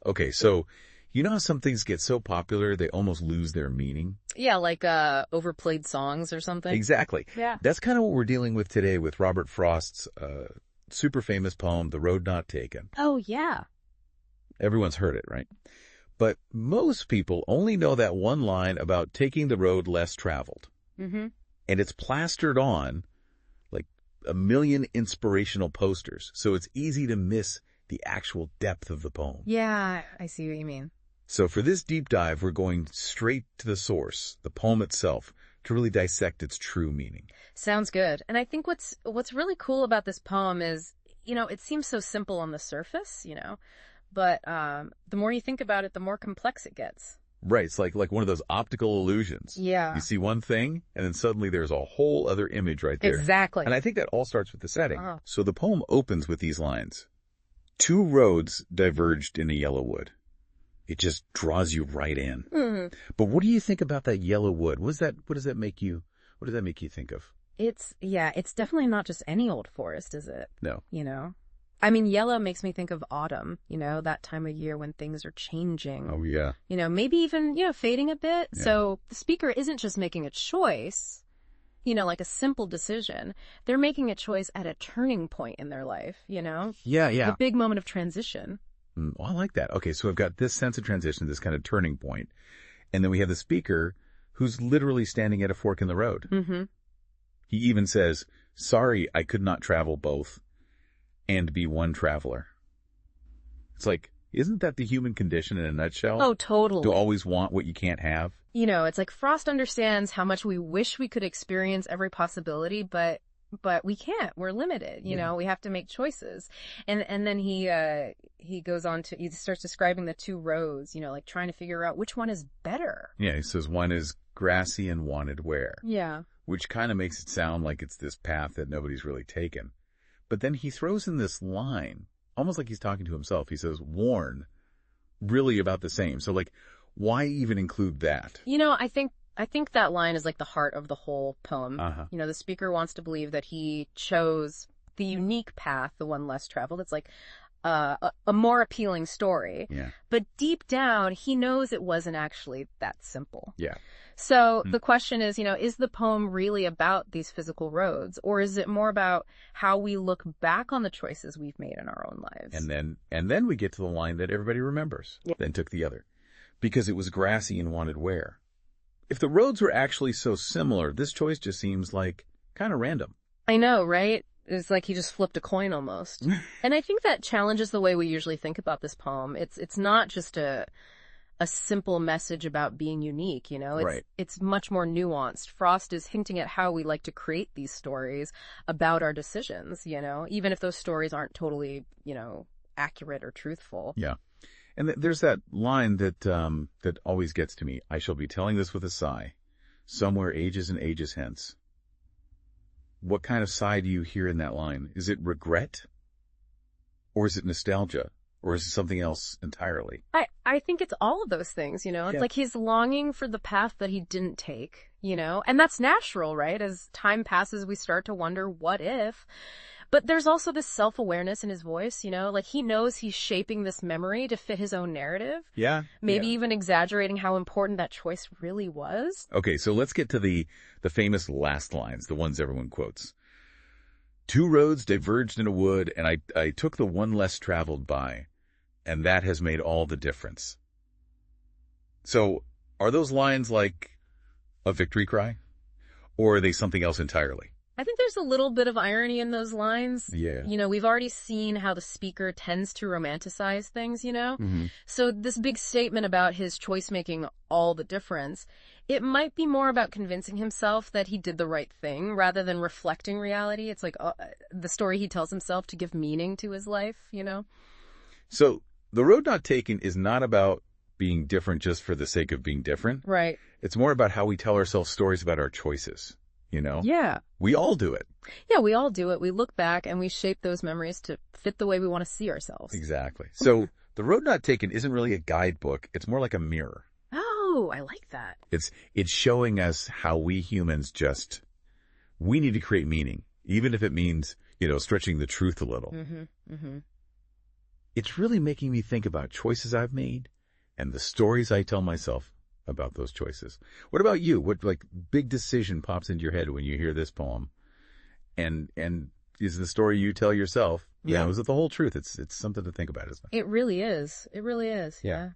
Okay, so you know how some things get so popular they almost lose their meaning? Yeah, like overplayed songs or something. Exactly. Yeah. That's kind of what we're dealing with today with Robert Frost's super famous poem, The Road Not Taken. Oh, yeah. Everyone's heard it, right? But most people only know that one line about taking the road less traveled. Mm-hmm. And it's plastered on like a million inspirational posters, so it's easy to miss the actual depth of the poem. Yeah, I see what you mean. So for this deep dive, we're going straight to the source, the poem itself, to really dissect its true meaning. Sounds good. And I think what's really cool about this poem is, it seems so simple on the surface, but the more you think about it, the more complex it gets. Right, it's like one of those optical illusions. Yeah. You see one thing, and then suddenly there's a whole other image right there. Exactly. And I think that all starts with the setting. Uh-huh. So the poem opens with these lines. 2 roads diverged in a yellow wood. It just draws you right in. Mm-hmm. But what do you think about that yellow wood? What does that make you think of? It's definitely not just any old forest, is it? No. I mean, yellow makes me think of autumn, that time of year when things are changing. Oh, yeah. Maybe even, fading a bit. Yeah. So the speaker isn't just making a choice, like a simple decision. They're making a choice at a turning point in their life, Yeah. A big moment of transition. Well, I like that. Okay, so I've got this sense of transition, this kind of turning point. And then we have the speaker who's literally standing at a fork in the road. Mm-hmm. He even says, sorry, I could not travel both and be one traveler. It's like, isn't that the human condition in a nutshell? Oh, totally. To always want what you can't have? It's like Frost understands how much we wish we could experience every possibility, but we can't. We're limited. We have to make choices. And then he goes on to, he starts describing the 2 roads, like trying to figure out which one is better. Yeah, he says one is grassy and wanted where. Yeah. Which kind of makes it sound like it's this path that nobody's really taken. But then he throws in this line, almost like he's talking to himself. He says, worn, really about the same. So like, why even include that? I think that line is like the heart of the whole poem. Uh-huh. The speaker wants to believe that he chose the unique path, the one less traveled. It's like a more appealing story. Yeah. But deep down, he knows it wasn't actually that simple. Yeah. So the question is, is the poem really about these physical roads, or is it more about how we look back on the choices we've made in our own lives? And then we get to the line that everybody remembers, then took the other. Because it was grassy and wanted where. If the roads were actually so similar, this choice just seems like kind of random. I know, right? It's like he just flipped a coin almost. And I think that challenges the way we usually think about this poem. It's not just a simple message about being unique, Right. It's much more nuanced. Frost is hinting at how we like to create these stories about our decisions, even if those stories aren't totally, accurate or truthful. Yeah. And there's that line that that always gets to me. I shall be telling this with a sigh, somewhere ages and ages hence. What kind of sigh do you hear in that line? Is it regret? Or is it nostalgia? Or is it something else entirely? I think it's all of those things, It's like he's longing for the path that he didn't take, And that's natural, right? As time passes, we start to wonder, what if? But there's also this self-awareness in his voice, like he knows he's shaping this memory to fit his own narrative. Yeah. Maybe even exaggerating how important that choice really was. Okay, so let's get to the famous last lines, the ones everyone quotes. 2 roads diverged in a wood, and I took the one less traveled by, and that has made all the difference. So, are those lines like a victory cry? Or are they something else entirely? I think there's a little bit of irony in those lines. Yeah. We've already seen how the speaker tends to romanticize things, Mm-hmm. So this big statement about his choice making all the difference, it might be more about convincing himself that he did the right thing rather than reflecting reality. It's like the story he tells himself to give meaning to his life, So, The Road Not Taken is not about being different just for the sake of being different. Right. It's more about how we tell ourselves stories about our choices. Yeah. We all do it. Yeah, we all do it. We look back and we shape those memories to fit the way we want to see ourselves. Exactly. So The Road Not Taken isn't really a guidebook. It's more like a mirror. Oh, I like that. It's showing us how we humans we need to create meaning, even if it means, stretching the truth a little. Mm-hmm. Mm-hmm. it's really making me think about choices I've made and the stories I tell myself about those choices. What about you? What like big decision pops into your head when you hear this poem? And is the story you tell yourself, is it the whole truth? It's something to think about, isn't it? It really is. It really is. Yeah. Yeah.